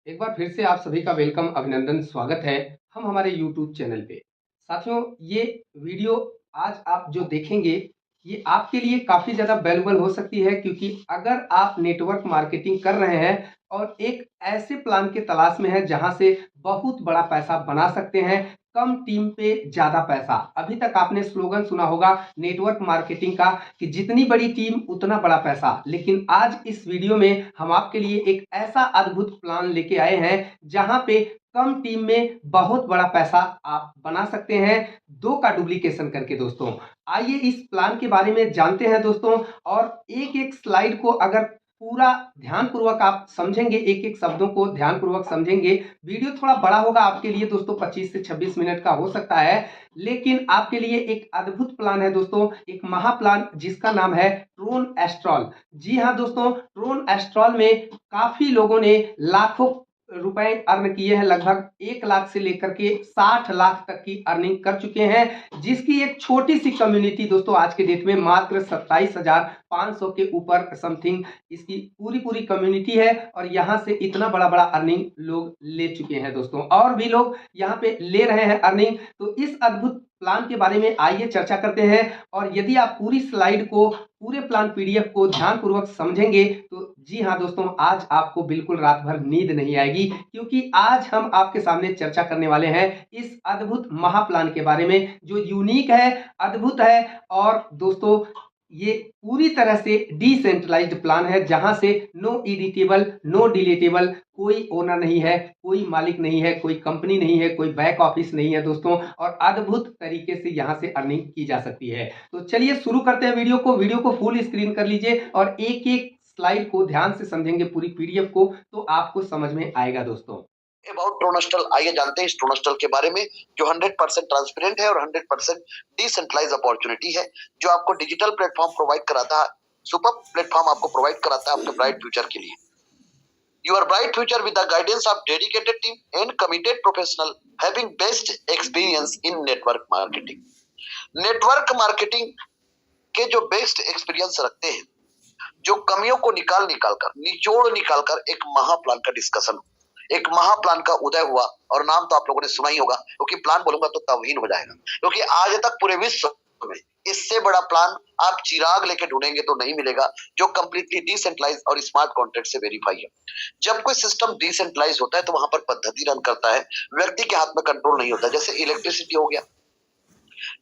एक बार फिर से आप सभी का वेलकम, अभिनंदन, स्वागत है हम हमारे यूट्यूब चैनल पे। साथियों, ये वीडियो आज आप जो देखेंगे, ये आपके लिए काफ़ी ज़्यादा वैल्यूएबल हो सकती है, क्योंकि अगर आप नेटवर्क मार्केटिंग कर रहे हैं और एक ऐसे प्लान के तलाश में हैं जहां से बहुत बड़ा पैसा बना सकते हैं, कम टीम पे ज़्यादा पैसा। अभी तक आपने स्लोगन सुना होगा नेटवर्क मार्केटिंग का कि जितनी बड़ी टीम उतना बड़ा पैसा। लेकिन आज इस वीडियो में हम आपके लिए एक ऐसा अद्भुत प्लान लेके आए हैं जहां पे कम टीम में बहुत बड़ा पैसा आप बना सकते हैं, दो का डुप्लीकेशन करके। दोस्तों, आइए इस प्लान के बारे में जानते हैं दोस्तों। और एक एक स्लाइड को अगर पूरा ध्यानपूर्वक आप समझेंगे, एक एक शब्दों को ध्यानपूर्वक समझेंगे, वीडियो थोड़ा बड़ा होगा आपके लिए दोस्तों, 25 से 26 मिनट का हो सकता है, लेकिन आपके लिए एक अद्भुत प्लान है दोस्तों, एक महाप्लान जिसका नाम है ट्रोन एस्ट्रॉल। जी हाँ दोस्तों, ट्रोन एस्ट्रॉल में काफी लोगों ने लाखों रुपए अर्न किए हैं, लगभग 1 लाख से लेकर के 60 लाख तक की अर्निंग कर चुके हैं, जिसकी एक छोटी सी कम्युनिटी दोस्तों आज के डेट में मात्र 27,500 के ऊपर समथिंग इसकी पूरी पूरी कम्युनिटी है। और यहाँ से इतना बड़ा बड़ा अर्निंग लोग ले चुके हैं दोस्तों, और भी लोग यहाँ पे ले रहे हैं अर्निंग। तो इस अद्भुत प्लान के बारे में आइए चर्चा करते हैं। और यदि आप पूरी स्लाइड को, पूरे प्लान पीडीएफ को ध्यानपूर्वक समझेंगे तो जी हाँ दोस्तों, आज आपको बिल्कुल रात भर नींद नहीं आएगी, क्योंकि आज हम आपके सामने चर्चा करने वाले हैं इस अद्भुत महाप्लान के बारे में, जो यूनिक है, अद्भुत है। और दोस्तों, ये पूरी तरह से डिसेंट्रलाइज्ड प्लान है, जहां से नो एडिटेबल, नो डिलीटेबल, कोई ओनर नहीं है, कोई मालिक नहीं है, कोई कंपनी नहीं है, कोई बैक ऑफिस नहीं है दोस्तों, और अद्भुत तरीके से यहां से अर्निंग की जा सकती है। तो चलिए शुरू करते हैं वीडियो को फुल स्क्रीन कर लीजिए और एक एक स्लाइड को ध्यान से समझेंगे, पूरी पीडीएफ को, तो आपको समझ में आएगा दोस्तों। अबाउट ट्रोनस्टल, आइए जानते हैं इस ट्रोनस्टल के बारे में, जो 100% ट्रांसपेरेंट है और 100% डिसेंट्रलाइज अपॉर्चुनिटी है, जो आपको डिजिटल प्लेटफॉर्म प्रोवाइड कराता है, सुपर प्लेटफॉर्म आपको प्रोवाइड कराता है आपके ब्राइट फ्यूचर के लिए। Your bright future with the guidance of dedicated team and committed professional having best experience in network marketing. Network marketing के जो बेस्ट एक्सपीरियंस रखते हैं, जो कमियों को निचोड़ कर एक महाप्लान का डिस्कशन, एक महाप्लान का उदय हुआ। और नाम तो आप लोगों ने सुना ही होगा, क्योंकि प्लान बोलूंगा तो तौहीन हो जाएगा, क्योंकि आज तक पूरे विश्व में इससे बड़ा प्लान आप चिराग लेके ढूंढेंगे तो नहीं मिलेगा, जो कंप्लीटली डिसेंट्रलाइज और स्मार्ट कॉन्ट्रैक्ट से वेरीफाई है। जब कोई सिस्टम डिसेंट्रलाइज होता है तो वहां पर पद्धति रन करता है, व्यक्ति के हाथ में कंट्रोल नहीं होता। जैसे इलेक्ट्रिसिटी हो गया,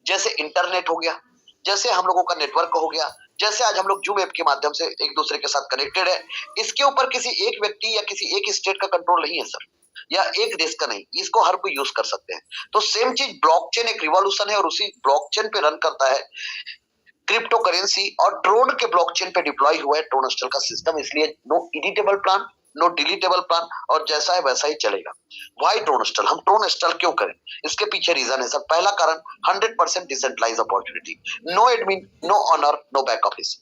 जैसे इंटरनेट हो गया, जैसे हम लोगों का नेटवर्क हो गया, जैसे आज हम लोग जूम ऐप के माध्यम से एक दूसरे के साथ कनेक्टेड है, इसके ऊपर किसी एक व्यक्ति या किसी एक स्टेट का कंट्रोल नहीं है सर, या एक देश का नहीं, इसको हर कोई यूज कर सकते हैं। तो सेम चीज ब्लॉकचेन एक रिवॉल्यूशन है, और उसी ब्लॉकचेन पे रन करता है क्रिप्टो करेंसी, और ट्रोन के ब्लॉकचेन पे डिप्लॉय हुआ है ट्रोनस्टल का सिस्टम। इसलिए no editable plan, no deletable plan, और जैसा है वैसा ही चलेगा। वाई ट्रोनस्टल, हम ट्रोनस्टल क्यों करें, इसके पीछे रीजन है सर। पहला कारण 100% decentralise opportunity, no admin, no owner, no back office.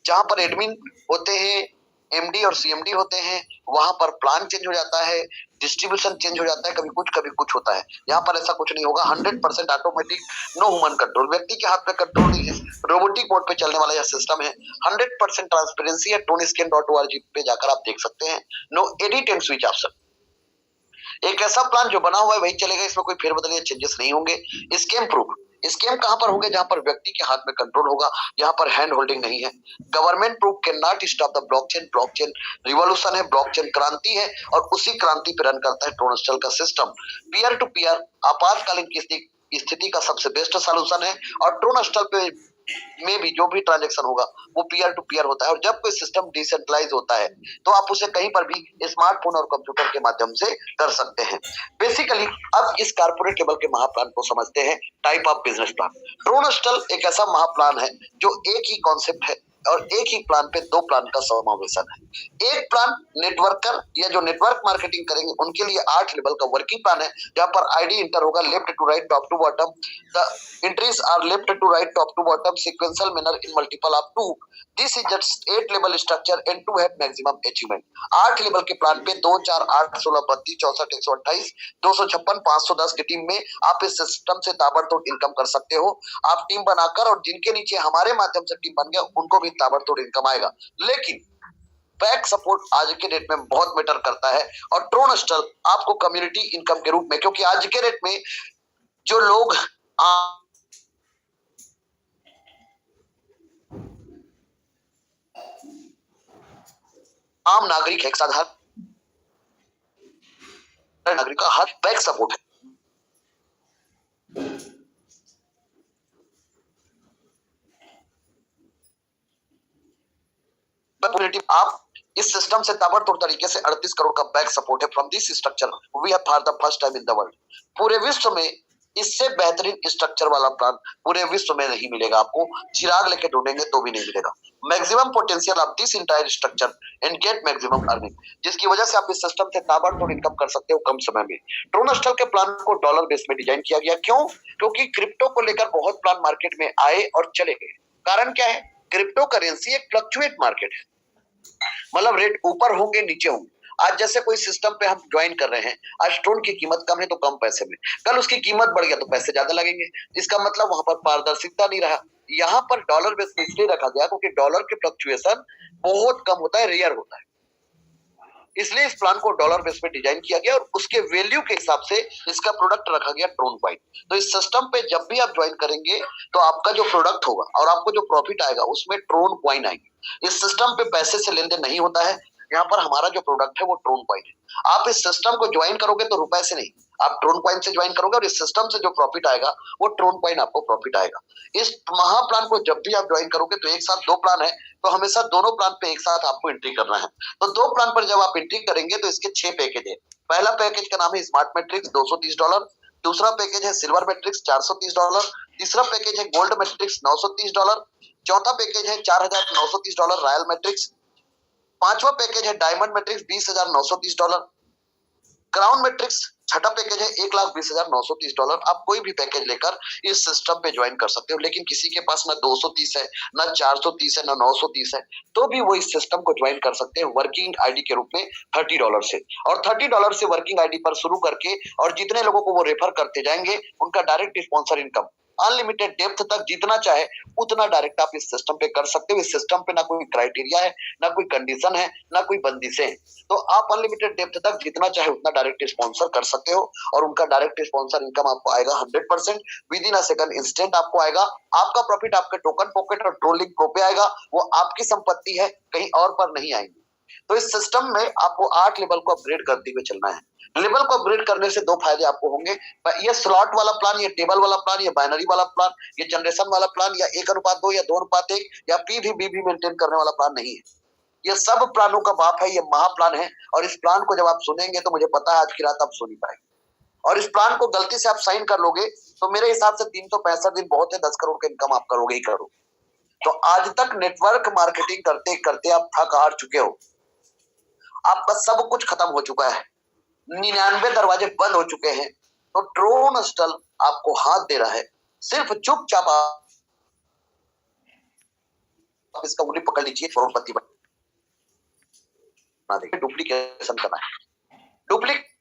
जहां पर एडमिन होते हैं, एमडी और सीएमडी होते हैं, वहां पर प्लान चेंज हो जाता है, डिस्ट्रीब्यूशन चेंज हो जाता है, कभी कुछ होता है। यहाँ पर ऐसा कुछ नहीं होगा, 100% ऑटोमेटिक, नो ह्यूमन कंट्रोल, व्यक्ति के हाथ में कंट्रोल नहीं है, रोबोटिक मोड पे चलने वाला यह सिस्टम है। 100% ट्रांसपेरेंसी है, toniscan.org पे जाकर आप देख सकते हैं। No edit and switch option, एक ऐसा प्लान जो बना हुआ है वही चलेगा, इसमें कोई फेरबदल या चेंजेस नहीं होंगे। स्कैम प्रूफ, स्कैम कहां पर होंगे, जहां पर व्यक्ति के हाथ में कंट्रोल होगा, यहाँ पर हैंड होल्डिंग नहीं है। Government proof can not stop the blockchain, blockchain revolution है, ब्लॉकचेन क्रांति है, और उसी क्रांति पर रन करता है ट्रोनस्टल का सिस्टम। पीयर टू पीयर आपातकालीन की स्थिति का सबसे बेस्ट सॉल्यूशन है, और ट्रोनस्टल पे में भी जो भी ट्रांजैक्शन होगा वो पीयर टू पीयर होता है। और जब कोई सिस्टम डिसेंट्रलाइज होता है तो आप उसे कहीं पर भी स्मार्टफोन और कंप्यूटर के माध्यम से कर सकते हैं। बेसिकली अब इस कारपोरेट लेवल के महाप्लान को समझते हैं, टाइप ऑफ बिजनेस प्लान। ट्रोनस्टल एक ऐसा महाप्लान है जो एक ही कॉन्सेप्ट है और एक ही प्लान पे दो प्लान का समावेशन है। एक प्लान नेटवर्कर या जो नेटवर्क मार्केटिंग करेंगे उनके लिए 8 लेवल का वर्किंग प्लान है, जहां पर आईडी इंटर होगा left to right, top to bottom. The entries are left to right, top to bottom, sequential manner in multiple of 2। This is just 8 level structure and to have maximum achievement. 8 level के plan पे 2 4 8 16 32 64 128 256 510 की team में आप इस system से ताबड़तोड़ income कर सकते हो। आप टीम बनाकर, और जिनके नीचे हमारे माध्यम से टीम बन गया उनको भी ताबड़तोड़ इनकम आएगा। लेकिन बैक सपोर्ट आज के डेट में बहुत मैटर करता है। और ट्रोनस्टल आपको कम्युनिटी इनकम के रूप में, क्योंकि आज के डेट में जो लोग आम नागरिक है, एक साधारण नागरिक का हर बैक सपोर्ट है। आप इस सिस्टम से ताबड़तोड़ तरीके से 38 करोड़ का बैक सपोर्ट है from this structure we have for the first time in the world. पूरे विश्व में इससे बेहतरीन स्ट्रक्चर वाला प्लान पूरे विश्व में नहीं मिलेगा आपको, चिराग लेके ढूंढेंगे तो भी नहीं मिलेगा। Maximum potential of this entire structure and get maximum earning, जिसकी वजह से आप इस सिस्टम से ताबड़तोड़ इनकम कर सकते हो कम समय में। ट्रोनस्टल के प्लान को डॉलर बेस में डिजाइन किया गया, क्यों? क्योंकि क्रिप्टो को लेकर बहुत प्लान मार्केट में आए और चले गए। कारण क्या है? क्रिप्टो करेंसी एक फ्लक्चुएट मार्केट है, मतलब रेट ऊपर होंगे नीचे होंगे। आज जैसे कोई सिस्टम पे हम ज्वाइन कर रहे हैं, आज स्टोन की कीमत कम है तो कम पैसे में, कल उसकी कीमत बढ़ गया तो पैसे ज्यादा लगेंगे। इसका मतलब वहां पर पारदर्शिता नहीं रहा। यहाँ पर डॉलर बेस में इसलिए रखा गया क्योंकि डॉलर के फ्लक्चुएशन बहुत कम होता है, रेयर होता है, इसलिए इस प्लान को डॉलर बेस पे डिजाइन किया गया और उसके वैल्यू के हिसाब से इसका प्रोडक्ट रखा गया ट्रोन कॉइन। तो इस सिस्टम पे जब भी आप ज्वाइन करेंगे तो आपका जो प्रोडक्ट होगा और आपको जो प्रॉफिट आएगा उसमें ट्रोन कॉइन आएंगे। इस सिस्टम पे पैसे से लेन देन नहीं होता है, यहाँ पर हमारा जो प्रोडक्ट है वो ट्रोन कॉइन है। आप इस सिस्टम को ज्वाइन करोगे तो रुपए से नहीं, आप ट्रोन कॉइन से ज्वाइन करोगे और इस सिस्टम से जो प्रॉफिट आएगा वो ट्रोन कॉइन आपको प्रॉफिट आएगा। इस महा प्लान को जब भी आप ज्वाइन करोगे तो एक साथ दो प्लान है, तो हमेशा दोनों प्लान पे एक साथ आपको एंट्री करना है। तो दो प्लान पर जब आप एंट्री करेंगे तो इसके 6 पैकेज है। पहला पैकेज का नाम है स्मार्ट मैट्रिक्स $230, दूसरा पैकेज है सिल्वर मैट्रिक्स $430, तीसरा पैकेज है गोल्ड मैट्रिक्स $930, चौथा पैकेज है $4930 रॉयल मैट्रिक्स, पांचवा पैकेज है डायमंड मैट्रिक्स $20,930, क्राउन मैट्रिक्स छठा पैकेज है $1,20,930। आप कोई भी पैकेज लेकर इस सिस्टम पे ज्वाइन कर सकते हो, लेकिन किसी के पास ना 230 है, ना 430 है, ना 930 है, तो भी वो इस सिस्टम को ज्वाइन कर सकते हैं वर्किंग आईडी के रूप में $30 से। और $30 से वर्किंग आईडी पर शुरू करके और जितने लोगों को वो रेफर करते जाएंगे उनका direct sponsor income unlimited depth तक जितना चाहे उतना डायरेक्ट आप इस सिस्टम पे कर सकते हो। इस सिस्टम पे ना कोई क्राइटेरिया है, ना कोई कंडीशन है, ना कोई बंदिशें हैं, तो आप अनलिमिटेड डेप्थ तक जितना चाहे उतना डायरेक्ट स्पॉन्सर कर सकते हो और उनका डायरेक्ट स्पॉन्सर इनकम आपको आएगा 100% with in a second, instant आपको आएगा। आपका प्रॉफिट आपके टोकन पॉकेट और ट्रोलिंग प्रो पे आएगा, वो आपकी संपत्ति है, कहीं और पर नहीं आएंगी। तो इस सिस्टम में आपको 8 लेवल को अपग्रेड करते हुए चलना है। लेवल को अपग्रेड करने से 2 फायदे आपको होंगे, ये स्लॉट वाला प्लान, ये टेबल वाला प्लान, ये बाइनरी वाला प्लान, ये जनरेशन वाला प्लान, या 1:2 या 2:1 या पी भी मेंटेन करने वाला प्लान नहीं है। ये सब प्लानों का बाप है, ये महा प्लान है। और इस प्लान को जब आप सुनेंगे तो मुझे पता है आज की रात आप सो नहीं पाएंगे। और इस प्लान को गलती से आप साइन कर लोगे तो मेरे हिसाब से 365 दिन बहुत है, 10 करोड़ का इनकम आप करोगे ही करोगे। तो आज तक नेटवर्क मार्केटिंग करते करते आप थक हार चुके हो, आपका सब कुछ खत्म हो चुका है, 99 दरवाजे बंद हो चुके हैं, तो ट्रोनस्टल आपको हाथ दे रहा है। सिर्फ चुपचाप आप इसका उंगली पकड़ लीजिए, करोड़पति बना देंगे। डुप्लीकेशन करना है, डुप्लीकेशन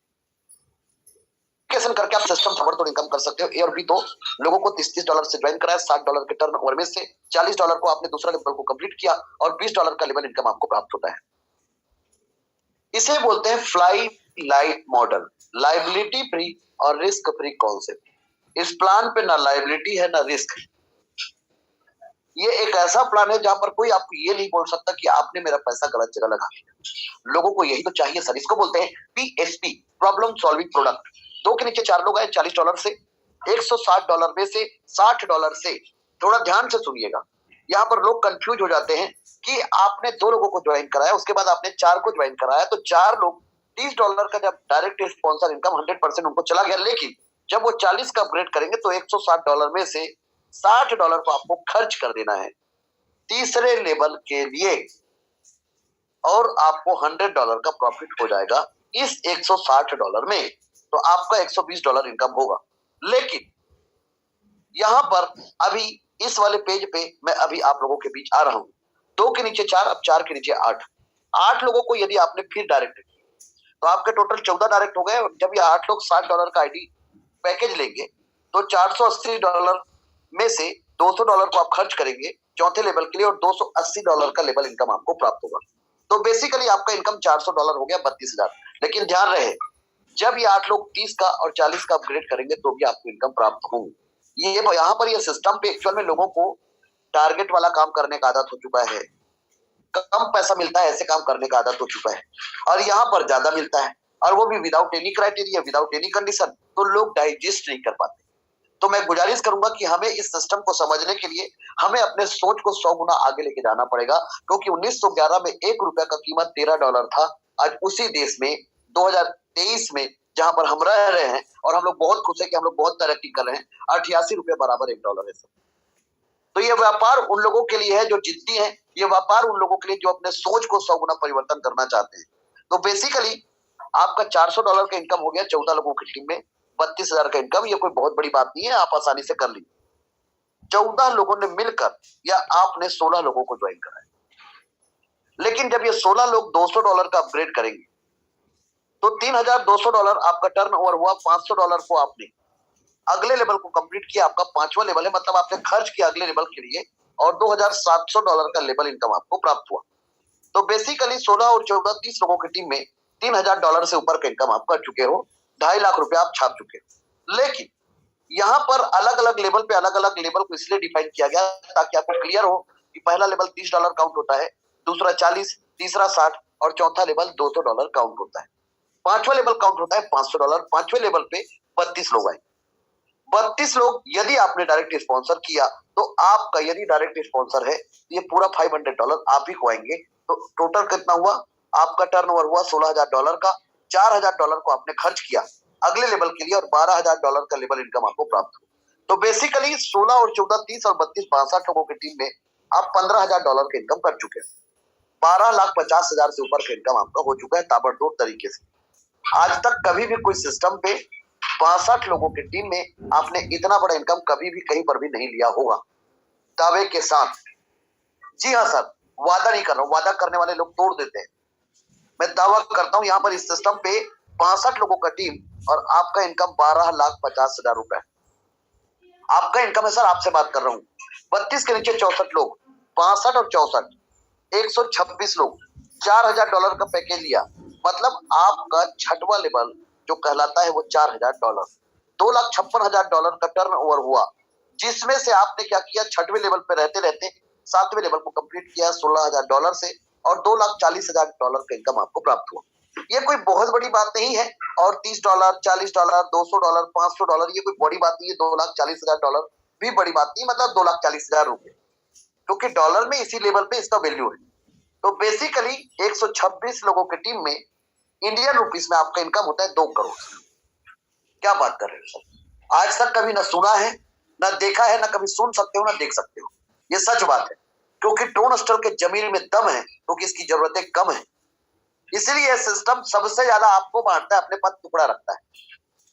करके आप सिस्टम ताबड़तोड़ इनकम कर सकते हो। ए और बी दो लोगों को $30 से ज्वाइन कराया, $60 के टर्न ओवर में से $40 को आपने दूसरा लेवल को कंप्लीट किया और $20 का लेवल इनकम आपको प्राप्त होता है। इसे बोलते हैं fly light model, liability free और रिस्क फ्री कॉन्सेप्ट। इस प्लान पे ना लाइबिलिटी है ना रिस्क। ये एक ऐसा प्लान है जहां पर कोई आपको ये नहीं बोल सकता कि आपने मेरा पैसा गलत जगह लगा दिया। लोगों को यही तो चाहिए सर, इसको बोलते हैं PSP, प्रॉब्लम सॉल्विंग प्रोडक्ट। 2 के नीचे 4 लोग आए, $40 से, $160 में से $60 से। थोड़ा ध्यान से सुनिएगा, यहाँ पर लोग कंफ्यूज हो जाते हैं कि आपने 2 लोगों को ज्वाइन कराया, उसके बाद आपने 4 को ज्वाइन कराया, तो 4 लोग $30 का जब डायरेक्ट स्पॉन्सर इनकम 100% उनको चला गया, लेकिन जब वो 40 का अपग्रेड करेंगे तो $160 में से $60 को आपको खर्च कर देना है तीसरे लेवल के लिए और आपको $100 का प्रॉफिट हो जाएगा इस $160 में, तो आपका $120 इनकम होगा। लेकिन यहां पर अभी इस वाले पेज पे मैं अभी आप लोगों के बीच आ रहा हूं, 2 के नीचे 4, अब 4 के नीचे 8 लोगों को यदि आपने फिर डायरेक्ट किया तो आपके टोटल 14 डायरेक्ट हो गए। और जब ये 8 लोग $60 का आईडी पैकेज लेंगे तो $480 में से $200 को आप खर्च करेंगे चौथे लेवल के लिए और $280 का लेवल इनकम आपको प्राप्त होगा। तो बेसिकली आपका इनकम $400 हो गया, 32,000। लेकिन ध्यान रहे, जब ये 8 लोग 30 का और 40 का अपग्रेड करेंगे तो भी आपको इनकम प्राप्त होगी। ये यहाँ पर ये सिस्टम पे एक्चुअल में लोगों को टारगेट वाला काम करने का आदत हो चुका है, कम पैसा मिलता है ऐसे काम करने का आदत हो चुका है, और यहाँ पर ज्यादा मिलता है, और वो भी without any criteria, without any condition, तो लोग डाइजेस्ट नहीं कर पाते। तो मैं गुजारिश करूंगा कि हमें इस सिस्टम को समझने के लिए हमें अपने सोच को 100 गुना आगे लेके जाना पड़ेगा, क्योंकि 1911 में ₹1 का कीमत $13 था। आज उसी देश में 2023 में जहां पर हम रह रहे हैं और हम लोग बहुत खुश है कि हम लोग बहुत तरक्की कर रहे हैं, ₹88 बराबर $1 है। तो ये व्यापार उन लोगों के लिए है जो जिद्दी हैं, ये व्यापार उन लोगों के लिए जो अपने सोच को 100 गुना परिवर्तन करना चाहते हैं। तो बेसिकली आपका $400 का इनकम हो गया 14 लोगों की टीम में, 32,000 का इनकम। ये कोई बहुत बड़ी बात नहीं है, आप आसानी से कर लीजिए। 14 लोगों ने मिलकर या आपने 16 लोगों को ज्वाइन कराया। लेकिन जब ये 16 लोग $200 का अपग्रेड करेंगे तो $3,200 आपका टर्न ओवर हुआ। $500 को आपने अगले लेवल को कंप्लीट किया, आपका 5वां लेवल है, मतलब आपने खर्च किया अगले लेवल के लिए, और $2,700 का लेवल इनकम आपको प्राप्त हुआ। तो बेसिकली 16 और 14 30 लोगों की टीम में $3,000 से ऊपर का इनकम आप कर चुके हो, 2.5 लाख रुपए आप छाप चुके हो। लेकिन यहाँ पर अलग अलग लेवल पे अलग अलग लेवल को इसलिए डिफाइन किया गया ताकि आपको क्लियर हो कि पहला लेवल $30 काउंट होता है, दूसरा 40, तीसरा 60 और चौथा लेवल $200 काउंट होता है। 5वां लेवल काउंट होता है $500। 5वें लेवल पे 32 लोग आए। 32 लोग यदि आपने डायरेक्ट स्पॉन्सर किया तो आपका, यदि डायरेक्ट स्पॉन्सर है, ये पूरा $500 आप ही को आएंगे। तो टोटल कितना हुआ? आपका टर्नओवर हुआ $16,000 का। $4,000 को आपने खर्च किया अगले लेवल के लिए और $12,000 का लेवल इनकम आपको प्राप्त हुआ। तो बेसिकली 16 और 14 30 और 32 62 लोगों की टीम में आप $15,000 का इनकम कर चुके हैं। 12,50,000 से ऊपर का इनकम आपका हो चुका है ताबड़तोड़ तरीके से। आज तक कभी भी कोई सिस्टम पे 62 लोगों की टीम में आपने इतना बड़ा इनकम कभी भी कहीं पर भी नहीं लिया होगा, दावे के साथ। जी हाँ सर, वादा नहीं कर रहा हूँ, वादा करने वाले लोग तोड़ देते हैं। मैं दावा करता हूँ यहाँ पर इस सिस्टम पे 62 लोगों का टीम और आपका इनकम 12,50,000 रुपए। आपका इनकम है सर, आपसे बात कर रहा हूँ। 32 के नीचे 64 लोग, 65 और 64 126 लोग, $4,000 का पैकेज लिया, मतलब आपका 6वां लेवल जो कहलाता है वो $4,000, $2,56,000 का टर्न ओवर हुआ, जिसमें से आपने क्या किया, 6वें लेवल पे रहते रहते 7वें लेवल को कंप्लीट किया $16,000 से, और $2,40,000 का इनकम आपको प्राप्त हुआ। ये कोई बहुत बड़ी बात नहीं है, और $30, $40, $200, $500 ये कोई बड़ी बात नहीं है। $2,40,000 भी बड़ी बात नहीं, मतलब $2,40,000 रुपए, क्योंकि डॉलर में इसी लेवल पे इसका वैल्यू है। तो बेसिकली 126 लोगों की टीम में इंडियन रुपीस में आपका इनकम होता है 2 करोड़। क्या बात कर रहे हो सर? आज तक कभी ना सुना है, ना देखा है, ना कभी सुन सकते हो, ना देख सकते हो। ये सच बात है, क्योंकि ट्रू स्टॉल के जमीन में दम है, क्योंकि इसकी जरूरतें कम है। इसलिए यह सिस्टम सबसे ज्यादा आपको बांटता है, अपने पद टुकड़ा रखता है,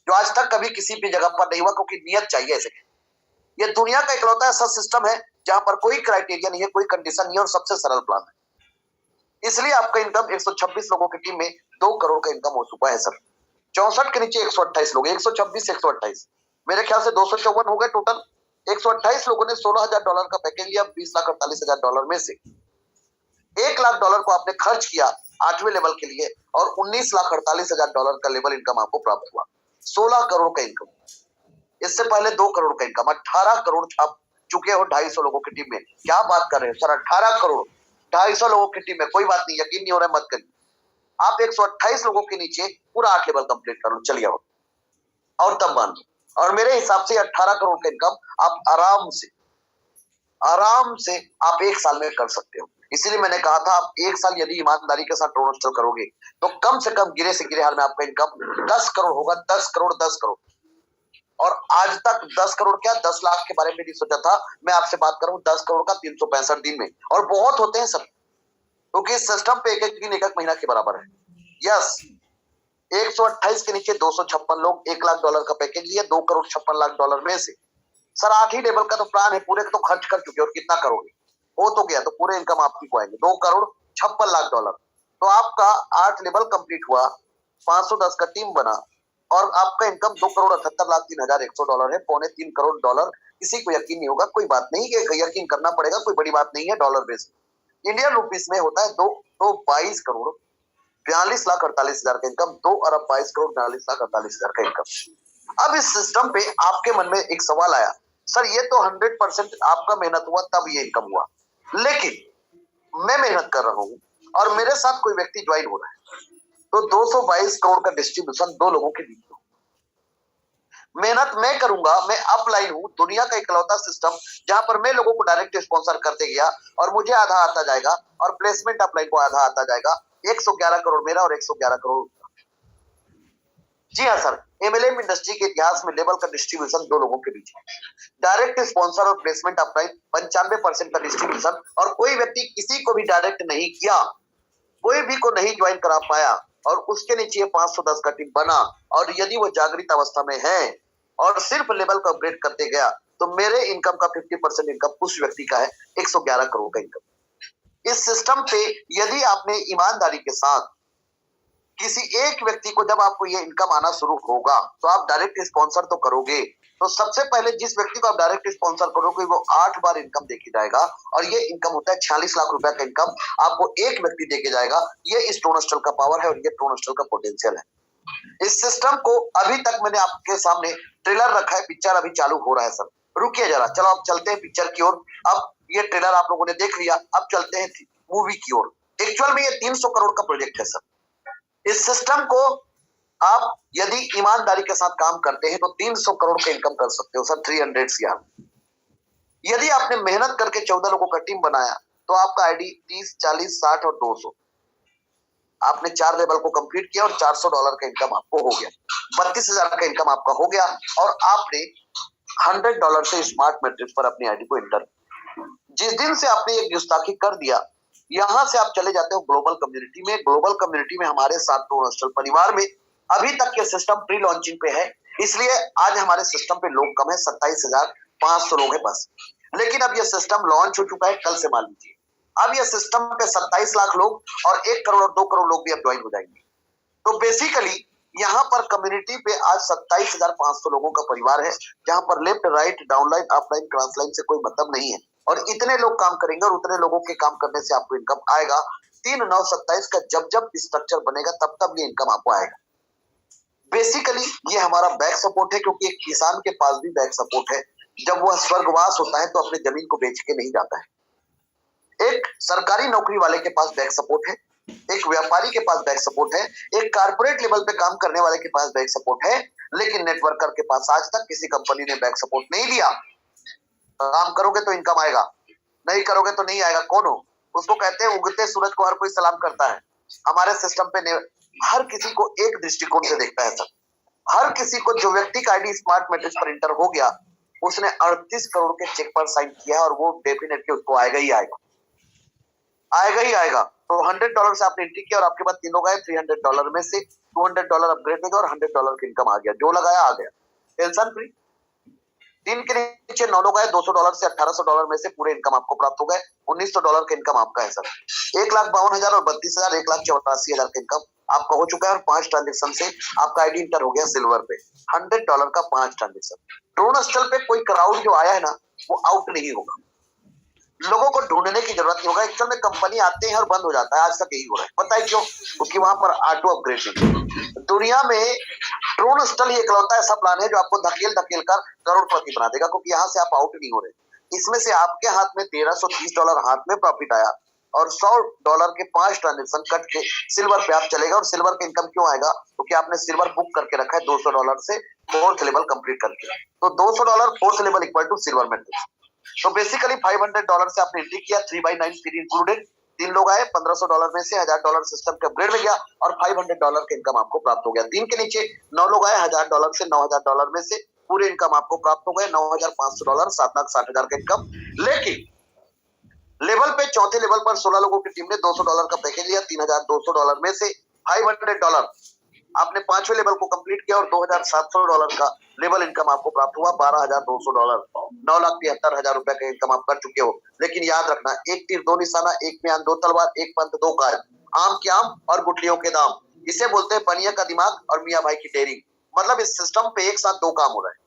जो आज तक कभी किसी भी जगह पर नहीं हुआ, क्योंकि नियत चाहिए ऐसे। ये दुनिया का इकलौता ऐसा सिस्टम है जहां पर कोई क्राइटेरिया नहीं है, कोई कंडीशन नहीं है, और सबसे सरल प्लान है। इसलिए आपका इनकम 126 लोगों की टीम में 2 करोड़ का इनकम हो चुका है सर। 64 के नीचे 128 लोग, 126 128, मेरे ख्याल से 254 हो गए टोटल। 128 लोगों ने $16,000 का पैकेज लिया, $20,48,000 में से $1,00,000 को आपने खर्च किया 8वें लेवल के लिए, और $19,48,000 का लेवल इनकम आपको प्राप्त हुआ। 16 करोड़ का इनकम। इससे पहले 2 करोड़ का इनकम, 18 करोड़ छाप चुके हो 250 लोगों की टीम में। क्या बात कर रहे हो सर? 18 करोड़ 250 लोगों की टीम में। कोई बात नहीं, यकीन नहीं हो रहा है, मत करिए। आप 128 लोगों के नीचे पूरा 8 लेवल कंप्लीट कर लो, चलिए आओ, और तब बांध दो। और मेरे हिसाब से 18 करोड़ का इनकम आप आराम से आप 1 साल में कर सकते हो। इसीलिए मैंने कहा था, आप 1 साल यदि ईमानदारी के साथ ट्रू स्टॉल करोगे तो कम से कम गिरे से गिरे हाल में आपका इनकम 10 करोड़ होगा। 10 करोड़ 10 करोड़। और आज तक 10 करोड़ क्या, 10 लाख के बारे में नहीं सोचा था। मैं आपसे बात करूं 10 करोड़ का 365 दिन में, और बहुत होते हैं सब, क्योंकि इस सिस्टम पे एक दिन 1 महीना के बराबर है। यस, 128 के नीचे 256 लोग, $1,00,000 का पैकेज लिया, $2,56,00,000 में से सर 8 ही लेवल का तो प्लान है, पूरे तो खर्च कर चुके, और कितना करोगे? हो तो गया, तो पूरे इनकम आपकी को आएंगे $2,56,00,000। तो आपका 8 लेवल कंप्लीट हुआ, 510 का टीम बना, और आपका इनकम $2,78,03,100 है, $2.25 करोड़। किसी को यकीन नहीं होगा, कोई बात नहीं, यकीन करना पड़ेगा, कोई बड़ी बात नहीं है डॉलर बेस। इंडियन रुपीस में होता है 22 करोड़ 42 लाख 48 हजार का इनकम, 2 अरब 22 करोड़ 42 लाख 48 हजार का इनकम। अब इस सिस्टम पे आपके मन में एक सवाल आया, सर ये तो 100% आपका मेहनत हुआ तब ये इनकम हुआ, लेकिन मैं मेहनत कर रहा हूं और मेरे साथ कोई व्यक्ति ज्वाइन हो रहा है, तो 222 करोड़ का डिस्ट्रीब्यूशन दो लोगों के बीच में। मेहनत मैं करूंगा, मैं अपलाइन हूं, दुनिया का इकलौता सिस्टम जहां पर मैं लोगों को डायरेक्ट स्पॉन्सर करते गया और मुझे आधा आता जाएगा और प्लेसमेंट अपलाइन को आधा आता जाएगा। 111 करोड़ मेरा और 111 करोड़। जी हाँ सर, एमएलएम इंडस्ट्री के इतिहास में लेवल का डिस्ट्रीब्यूशन दो लोगों के बीच है। डायरेक्ट स्पॉन्सर और प्लेसमेंट अपलाइन 95% का डिस्ट्रीब्यूशन, और कोई व्यक्ति किसी को भी डायरेक्ट नहीं किया, कोई भी को नहीं ज्वाइन करा पाया, और उसके नीचे 510 का टीम बना, और यदि वो जागृत अवस्था में है और सिर्फ लेवल को अपग्रेड करते गया, तो मेरे इनकम का 50% इनकम उस व्यक्ति का है, 111 करोड़ का इनकम। इस सिस्टम पे यदि आपने ईमानदारी के साथ किसी एक व्यक्ति को, जब आपको ये इनकम आना शुरू होगा तो आप डायरेक्ट स्पॉन्सर तो करोगे, तो सबसे पहले जिस व्यक्ति को आप डायरेक्ट स्पॉन्सर करोगे वो 8 बार इनकम देके जाएगा, और ये इनकम होता है 46 लाख रुपए का इनकम आपको एक व्यक्ति देके जाएगा। ये इस ट्रोनस्टल का पावर है और ये ट्रोनस्टल का पोटेंशियल है। इस सिस्टम को अभी तक मैंने आपके सामने ट्रेलर रखा है, पिक्चर अभी चालू हो रहा है सर, रुकिए जरा, चलो अब चलते हैं पिक्चर की ओर। अब ये ट्रेलर आप लोगों ने देख लिया, अब चलते हैं मूवी की ओर। एक्चुअल में ये 300 करोड़ का प्रोजेक्ट है सर। इस सिस्टम को आप यदि ईमानदारी के साथ काम करते हैं तो 300 करोड़ का इनकम कर सकते हो सर, 300 CR। यदि आपने मेहनत करके 14 लोगों का टीम बनाया तो आपका आईडी 30, 40, 60 और 200, आपने 4 लेवल को कंप्लीट किया और $400 का इनकम आपको हो गया, 32,000 का इनकम आपका हो गया, और आपने $100 से स्मार्ट मैट्रिक्स पर अपनी आईडी को एंटर। जिस दिन से आपने ये गुस्ताखी कर दिया, यहां से आप चले जाते हो ग्लोबल कम्युनिटी में। ग्लोबल कम्युनिटी में हमारे साथ ट्रोनस्टल परिवार में अभी तक के सिस्टम प्री लॉन्चिंग पे है, इसलिए आज हमारे सिस्टम पे लोग कम है, 27,500 लोग है बस। लेकिन अब यह सिस्टम लॉन्च हो चुका है, कल से मान लीजिए अब यह सिस्टम पे 27 लाख लोग और 1 करोड़ और 2 करोड़ लोग भी अब ज्वाइन हो जाएंगे। तो बेसिकली यहाँ पर कम्युनिटी पे आज 27,500 लोगों का परिवार है, जहां पर left right downline upline cross line से कोई मतलब नहीं है, और इतने लोग काम करेंगे और उतने लोगों के काम करने से आपको इनकम आएगा। 3/9/27 का जब जब स्ट्रक्चर बनेगा तब तब ये इनकम आपको आएगा। बेसिकली ये हमारा बैक सपोर्ट है, क्योंकि एक किसान के पास भी बैक सपोर्ट है। जब वह स्वर्गवास होता है तो अपनी जमीन को बेच के नहीं जाता है। एक सरकारी नौकरी वाले के पास बैक सपोर्ट है, एक व्यापारी के पास बैक सपोर्ट है, एक कारपोरेट लेवल पे काम करने वाले के पास बैक सपोर्ट है, लेकिन नेटवर्कर के पास आज तक किसी कंपनी ने बैक सपोर्ट नहीं दिया। काम करोगे तो इनकम आएगा, नहीं करोगे तो नहीं आएगा। कौन हो? उसको कहते हैं उगते सूरज को हर कोई सलाम करता है। हमारे सिस्टम पे हर किसी को एक दृष्टिकोण से देखता है सर। हर किसी को, जो व्यक्ति का आईडी स्मार्ट मैट्रिक्स पर इंटर हो गया, उसने 38 करोड़ के चेक पर साइन किया है, और वो डेफिनेटली उसको आएगा ही आएगा, आएगा ही आएगा। तो $100 से आपने एंट्री किया और आपके पास 3 लोग आए, $300 में से $200 अपग्रेड हो गया और $100 की इनकम आ गया। जो लगाया आ गया, टेंशन फ्री। 3 के नीचे 9 लोग आए, $200 से $1,800 में से पूरे इनकम आपको प्राप्त हो गए। $1,900 का इनकम आपका है सर। 1,52,000 और 32,000, 1,84,000 का इनकम आपका हो चुका है, और 5 ट्रांजेक्शन से आपका आईडी इंटर हो गया सिल्वर पे। $100 का 5 ट्रांजेक्शन। ट्रोनस्टल पे कोई क्राउड जो आया है ना, वो आउट नहीं होगा। लोगों को ढूंढने की जरूरत नहीं होगा। एक्चुअल में कंपनी आते हैं और बंद हो जाता है, आज तक यही हो रहा है। पता है क्यों? क्योंकि वहां पर ऑटो अपग्रेडिंग। दुनिया में ट्रोनस्टल ही इकलौता ऐसा प्लान है जो आपको धकेल धकेल कर करोड़पति बना देगा, क्योंकि यहाँ से आप आउट नहीं हो रहे। इसमें से आपके हाथ में $1,330 हाथ में प्रॉफिट आया, और $100 के 5 ट्रांजेक्शन कट के सिल्वर पे आप चलेगा। और सिल्वर का इनकम क्यों आएगा? क्योंकि आपने सिल्वर बुक करके रखा है $200 से 4th लेवल कंप्लीट करके। तो $200 4th level equal to silver matrix. तो बेसिकली $500 से आपने एंट्री किया, 3/9 फ्री इंक्लूडेड। 3 लोग आए, $1,500 में से $1,000 सिस्टम के अपग्रेड में गया, और $500 का इनकम आपको प्राप्त हो गया। 3 के नीचे 9 लोग आए, $1,000 से $9,000 में से पूरे इनकम आपको प्राप्त हो गए, $9,500, $7,60,000 का इनकम। लेकिन लेवल पे चौथे लेवल पर 16 लोगों की टीम ने $200 का पैकेज लिया। $3,200 में से $500 आपने 5वें लेवल को कंप्लीट किया, और $2,700 का लेवल इनकम आपको प्राप्त हुआ। $12,200, $9,73,000 रुपए का इनकम आप कर चुके हो। लेकिन याद रखना, एक तीर 2 निशाना, एक म्यान 2 तलवार, एक पंथ 2 काज, आम के आम और गुठलियों के दाम। इसे बोलते हैं पनिया का दिमाग और मियां भाई की डेयरिंग। मतलब इस सिस्टम पे एक साथ 2 काम हो रहा है।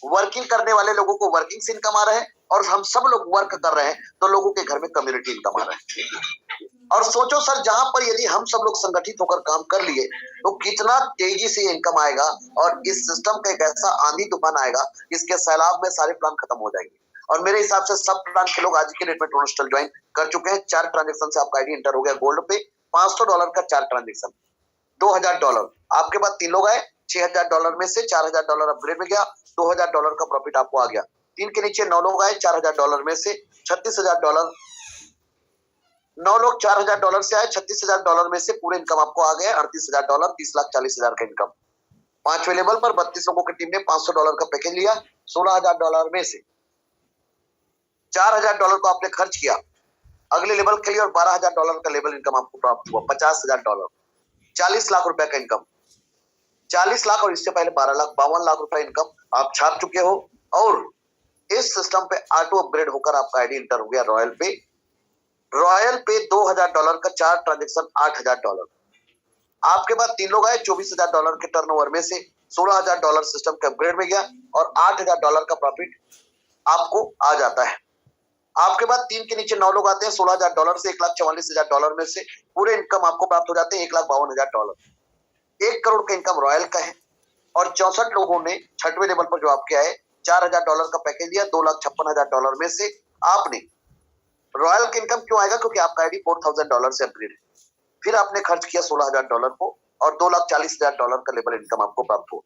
वर्किंग करने वाले लोगों को वर्किंग से इनकम आ रहा है, और हम सब लोग वर्क कर रहे हैं तो लोगों के घर में कम्युनिटी इनकम आ रहा है। और सोचो सर, जहां पर यदि हम सब लोग संगठित होकर काम कर लिए तो कितना तेजी से इनकम आएगा, और इस सिस्टम का एक ऐसा आंधी तूफान आएगा, इसके सैलाब में सारे प्लान खत्म हो जाएंगे। और मेरे हिसाब से सब प्लान के लोग आज के डेट में ट्रोनस्टल ज्वाइन कर चुके हैं। 4 ट्रांजेक्शन से आपका आईडी इंटर हो गया गोल्ड पे। $500 का 4 ट्रांजेक्शन, $2000। आपके बाद 3 लोग आए, $6000 में से $4000 अपग्रेड में गया, $2000 का प्रॉफिट आपको आ गया। 3 के नीचे 9 लोग आए, $4000 में से $36000। 9 लोग $4000 से आए, $36000 में से पूरे इनकम आपको आ गया $38000, 30,40,000 का इनकम। 5वें लेवल पर 32 लोगों की टीम ने $500 का पैकेज लिया। $16,000 में से $4000 को आपने खर्च किया अगले लेवल के लिए, और $12,000 का लेवल इनकम आपको प्राप्त हुआ। $50,000, 40 लाख रुपए का इनकम। 40 लाख और इससे पहले 12 लाख, 52 लाख रुपए इनकम आप छाप चुके हो। और इस सिस्टम पे ऑटो अपग्रेड होकर आपका आईडी इंटर हो गया रॉयल पे। रॉयल पे $2000 का 4 ट्रांजेक्शन, $8000। आपके बाद 3 लोग आए, $24,000 के टर्नओवर में से $16,000 सिस्टम के अपग्रेड में गया, और $8,000 का प्रॉफिट आपको आ जाता है। आपके बाद 3 के नीचे 9 लोग आते हैं, $16,000 से $1,44,000 में से पूरे इनकम आपको प्राप्त हो जाते हैं $1,52,000। 1 करोड़ का इनकम रॉयल का है। और 64 लोगों ने 6वें लेवल पर जो आपके आए, $4000 का पैकेज दिया। $2,56,000 में से आपने रॉयल का इनकम क्यों आएगा, क्योंकि आपका आईडी $4,000 से अपग्रेड है। फिर आपने खर्च किया $16,000 को, और $2,40,000 का लेवल इनकम आपको प्राप्त हो।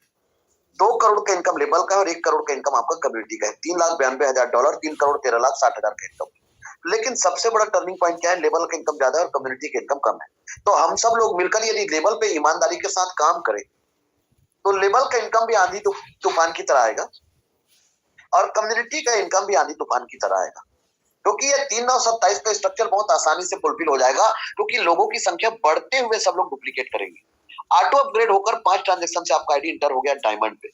2 करोड़ का इनकम लेवल का है, और 1 करोड़ का इनकम आपका कम्युनिटी का है। $3,92,000, 3,13,60,000 का इनकम। लेकिन सबसे बड़ा टर्निंग पॉइंट क्या है, लेवल का इनकम ज्यादा है और कम्युनिटी का इनकम कम है। तो हम सब लोग मिलकर यदि लेवल पे ईमानदारी के साथ काम करें तो लेवल का इनकम भी आंधी तूफान की तरह आएगा, और कम्युनिटी का इनकम भी आंधी तूफान की तरह आएगा। क्योंकि ये 3,9,27 का स्ट्रक्चर बहुत आसानी से फुलफिल हो जाएगा, क्योंकि लोगों की संख्या बढ़ते हुए सब लोग डुप्लीकेट करेंगे। ऑटो अपग्रेड होकर 5 ट्रांजेक्शन से आपका आईडी इंटर हो गया डायमंड पे।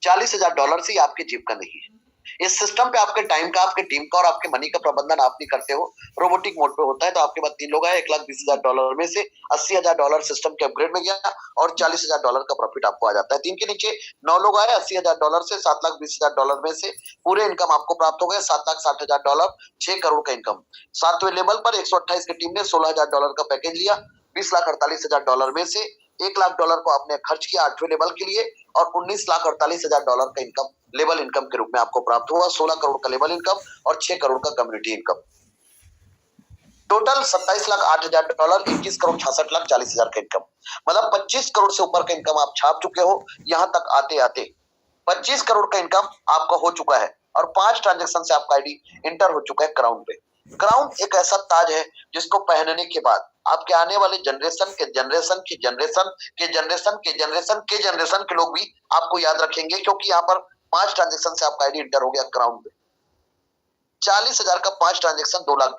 $40,000 से आपके जेब का नहीं है। इस सिस्टम पे आपके टाइम का, आपके टीम का और आपके मनी का प्रबंधन आप नहीं करते हो, रोबोटिक मोड पे होता है। तो आपके बाद 3 लोग आए, $1,20,000 में से $80,000 सिस्टम के अपग्रेड में गया, और $40,000 का प्रॉफिट आपको आ जाता है। 3 के नीचे 9 लोग आए, $80,000 से $7,20,000 में से पूरे इनकम आपको प्राप्त हो गया $7,60,000, 6 करोड़ का इनकम। 7वें लेवल पर 128 की टीम ने $16,000 का पैकेज लिया। $20,48,000 में से $1 लाख को आपने खर्च किया 8वें लेवल के लिए, और $19,48,000 का इनकम लेवल इनकम के रूप में आपको प्राप्त हुआ। 16 करोड़ का लेवल इनकम और 6 करोड़ का कम्युनिटी इनकम। टोटल $27,08,000, 21,66,40,000 का इनकम। मतलब 25 करोड़ से ऊपर का इनकम आप छाप चुके हो। यहाँ तक आते आते 25 करोड़ का इनकम आपका हो चुका है, और 5 ट्रांजेक्शन से आपका आईडी इंटर हो चुका है क्राउन पे। क्राउन एक ऐसा ताज है जिसको पहनने के बाद आपके आने वाले जनरेशन के जनरेशन के जनरेशन के जनरेशन के जनरेशन के जनरेशन के लोग भी आपको याद रखेंगे, क्योंकि यहाँ पर 5 ट्रांजेक्शन से आपका आईडी इंटर हो गया क्राउन पे। 40,000 का 5 ट्रांजेक्शन, $2 लाख।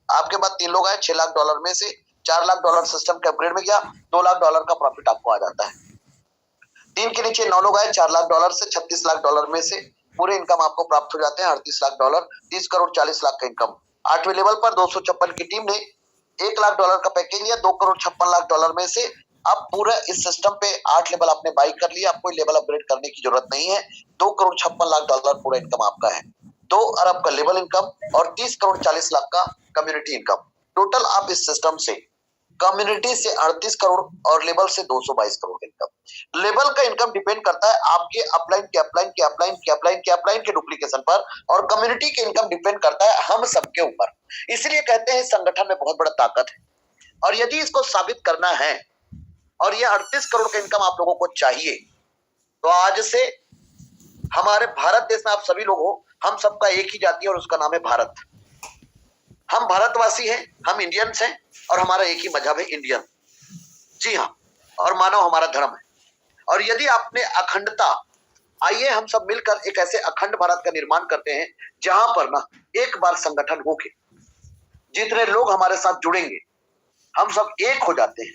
आपके बाद 3 लोग आए, $6 लाख में से $4 लाख सिस्टम के अपग्रेड में गया, $2 लाख का प्रॉफिट आपको आ जाता है। 3 के नीचे 9 लोग आए, $4 लाख से $36 लाख में से पूरे इनकम आपको प्राप्त हो जाते हैं $38 लाख, 30 करोड़ 40 लाख का इनकम। 8वें लेवल पर 256 की टीम ने $1 लाख का पैकेज लिया, $2,56,00,000 में से। अब पूरा इस सिस्टम पे 8 लेवल आपने बाई कर लिया, आपको लेवल अपग्रेड करने की जरूरत नहीं है। $2,56,00,000 पूरा इनकम आपका है। 2 अरब का लेवल इनकम और 30 करोड़ 40 लाख का कम्युनिटी इनकम। टोटल आप इस सिस्टम से कम्युनिटी से 38 करोड़ और लेवल से 222 करोड़ इनकम। लेवल का इनकम डिपेंड करता है आपके अपलाइन के अपलाइन के अपलाइन के अपलाइन के अपलाइन के डुप्लीकेशन पर, और कम्युनिटी के इनकम डिपेंड करता है हम सबके ऊपर। इसलिए कहते हैं संगठन में बहुत बड़ा ताकत है, और यदि इसको साबित करना है और ये 38 करोड़ का इनकम आप लोगों को चाहिए, तो आज से हमारे भारत देश में आप सभी लोग हो, हम सबका एक ही जाति है और उसका नाम है भारत। हम भारतवासी हैं, हम इंडियंस हैं, और हमारा एक ही मजहब है इंडियन। जी हाँ, और मानव हमारा धर्म है। और यदि आपने अखंडता, आइए हम सब मिलकर एक ऐसे अखंड भारत का निर्माण करते हैं जहां पर ना एक बार संगठन होके जितने लोग हमारे साथ जुड़ेंगे हम सब एक हो जाते हैं,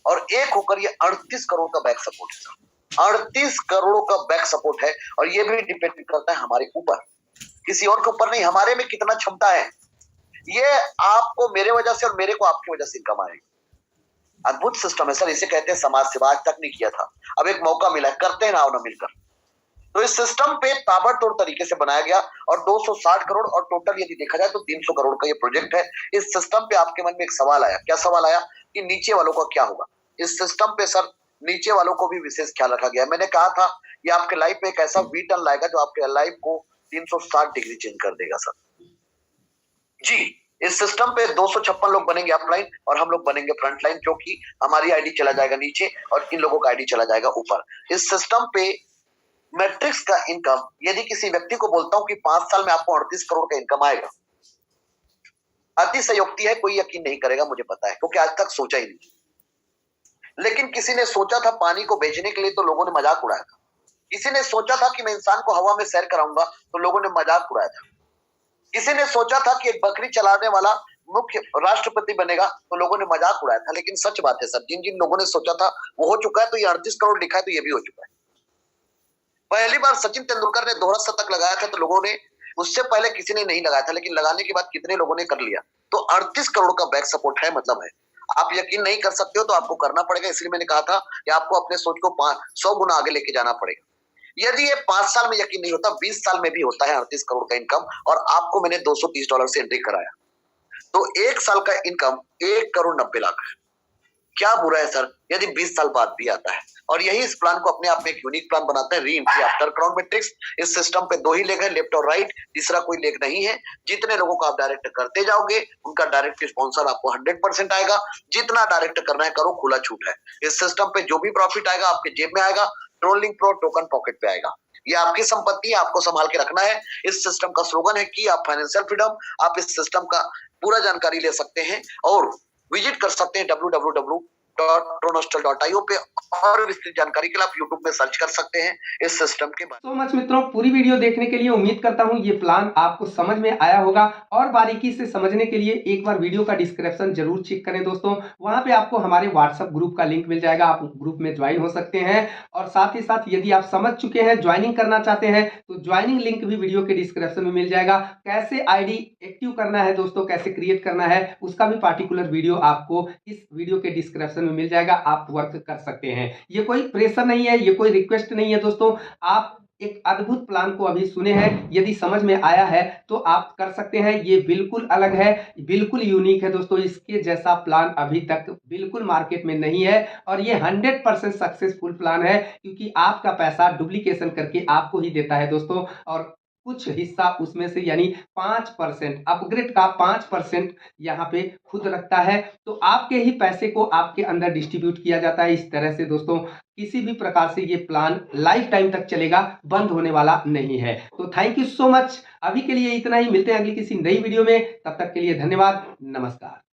और एक होकर ये 38 करोड़ का बैक सपोर्ट है। 38 करोड़ का बैक सपोर्ट है, और ये भी डिपेंड करता है हमारे ऊपर, किसी और के ऊपर नहीं। हमारे में कितना क्षमता है, ये आपको मेरे वजह से और मेरे को आपकी वजह से इनकम आएगी। अद्भुत सिस्टम है सर, इसे कहते हैं समाज सेवा। आज तक नहीं किया था, अब एक मौका मिला है, करते हैं ना मिलकर। तो इस सिस्टम पे ताबड़तोड़ तरीके से बनाया गया और 260 करोड़ और टोटल यदि देखा जाए तो 300 करोड़ का ये प्रोजेक्ट है। इस सिस्टम पे आपके मन में एक सवाल आया, क्या सवाल आया कि नीचे वालों का क्या होगा? इस सिस्टम पे सर नीचे वालों को भी विशेष ख्याल रखा गया। मैंने कहा था ये आपके लाइफ में एक ऐसा वी टर्न लाएगा जो आपके लाइफ को 360 डिग्री चेंज कर देगा सर जी। इस सिस्टम पे 256 लोग बनेंगे अपलाइन और हम लोग बनेंगे फ्रंटलाइन, क्योंकि हमारी आईडी चला जाएगा नीचे और इन लोगों का आईडी चला जाएगा ऊपर। इस सिस्टम पे मैट्रिक्स का इनकम, यदि किसी व्यक्ति को बोलता हूं कि 5 साल में आपको 38 करोड़ का इनकम आएगा, अतिशयोक्ति है, कोई यकीन नहीं करेगा, मुझे पता है, क्योंकि आज तक सोचा ही नहीं। लेकिन किसी ने सोचा था पानी को बेचने के लिए तो लोगों ने मजाक उड़ाया था। किसी ने सोचा था कि मैं इंसान को हवा में सैर कराऊंगा तो लोगों ने मजाक उड़ाया था। किसी ने सोचा था कि एक बकरी चलाने वाला मुख्य राष्ट्रपति बनेगा तो लोगों ने मजाक उड़ाया था। लेकिन सच बात है सर, जिन जिन लोगों ने सोचा था वो हो चुका है। तो ये 38 करोड़ लिखा है तो ये भी हो चुका है। पहली बार सचिन तेंदुलकर ने दोहरा शतक लगाया था तो लोगों ने, उससे पहले किसी ने नहीं लगाया था, लेकिन लगाने के बाद कितने लोगों ने कर लिया। तो 38 करोड़ का बैक सपोर्ट है, मतलब है। आप यकीन नहीं कर सकते हो तो आपको करना पड़ेगा। इसलिए मैंने कहा था कि आपको अपने सोच को 100 गुना आगे लेके जाना पड़ेगा। यदि ये 5 साल में यकीन नहीं होता, 20 साल में भी होता है 38 करोड़ का इनकम, और आपको मैंने $230 से एंट्री कराया, तो 1 साल का इनकम 1 करोड़ 90 लाख। क्या बुरा है सर यदि 20 साल बाद भी आता है? और यही इस प्लान को अपने आप में एक यूनिक प्लान बनाता है। Re entry after crown matrix. इस सिस्टम पे 2 ही लेग है, लेफ्ट और राइट, तीसरा कोई लेग नहीं है। जितने लोगों को आप डायरेक्ट करते जाओगे उनका डायरेक्ट स्पॉन्सर आपको 100% आएगा। जितना डायरेक्ट करना है करो, खुला छूट है। इस सिस्टम पे जो भी प्रॉफिट आएगा आपके जेब में आएगा, ट्रोलिंग प्रो टोकन पॉकेट पे आएगा। ये आपकी संपत्ति है, आपको संभाल के रखना है। इस सिस्टम का स्लोगन है कि आप फाइनेंशियल फ्रीडम। आप इस सिस्टम का पूरा जानकारी ले सकते हैं और विजिट कर सकते हैं www.tronastal.io पे, और विस्तृत जानकारी के लिए आप YouTube में सर्च कर सकते हैं इस सिस्टम के बारे में। सो मच मित्रों, पूरी वीडियो देखने के लिए उम्मीद करता हूं ये प्लान आपको समझ में आया होगा। और बारीकी से समझने के लिए एक बार वीडियो का डिस्क्रिप्शन जरूर चेक करें दोस्तों। वहां पे आपको हमारे व्हाट्सएप ग्रुप का लिंक मिल जाएगा, आप ग्रुप में ज्वाइन हो सकते हैं। और साथ ही साथ यदि आप समझ चुके हैं, ज्वाइनिंग करना चाहते हैं, तो ज्वाइनिंग लिंक भी वीडियो के डिस्क्रिप्शन में मिल जाएगा। कैसे आईडी एक्टिव करना है दोस्तों, कैसे क्रिएट करना है, उसका भी पार्टिकुलर वीडियो आपको इस वीडियो के डिस्क्रिप्शन में मिल जाएगा। आप वर्क कर सकते हैं। ये कोई प्रेशर नहीं है, ये कोई रिक्वेस्ट नहीं है दोस्तों। आप एक अद्भुत प्लान को अभी सुने हैं, यदि समझ में आया है तो आप कर सकते हैं। ये बिल्कुल अलग है, बिल्कुल यूनिक है दोस्तों। इसके जैसा प्लान अभी तक बिल्कुल मार्केट में नहीं है और ये 100% सक्सेसफुल प्लान है, क्योंकि आपका पैसा डुप्लीकेशन करके आपको ही देता है दोस्तों। और कुछ हिस्सा उसमें से यानी 5% अपग्रेड का 5% यहाँ पे खुद रखता है। तो आपके ही पैसे को आपके अंदर डिस्ट्रीब्यूट किया जाता है। इस तरह से दोस्तों किसी भी प्रकार से ये प्लान लाइफ टाइम तक चलेगा, बंद होने वाला नहीं है। तो थैंक यू सो मच। अभी के लिए इतना ही, मिलते हैं अगली किसी नई वीडियो में। तब तक के लिए धन्यवाद, नमस्कार।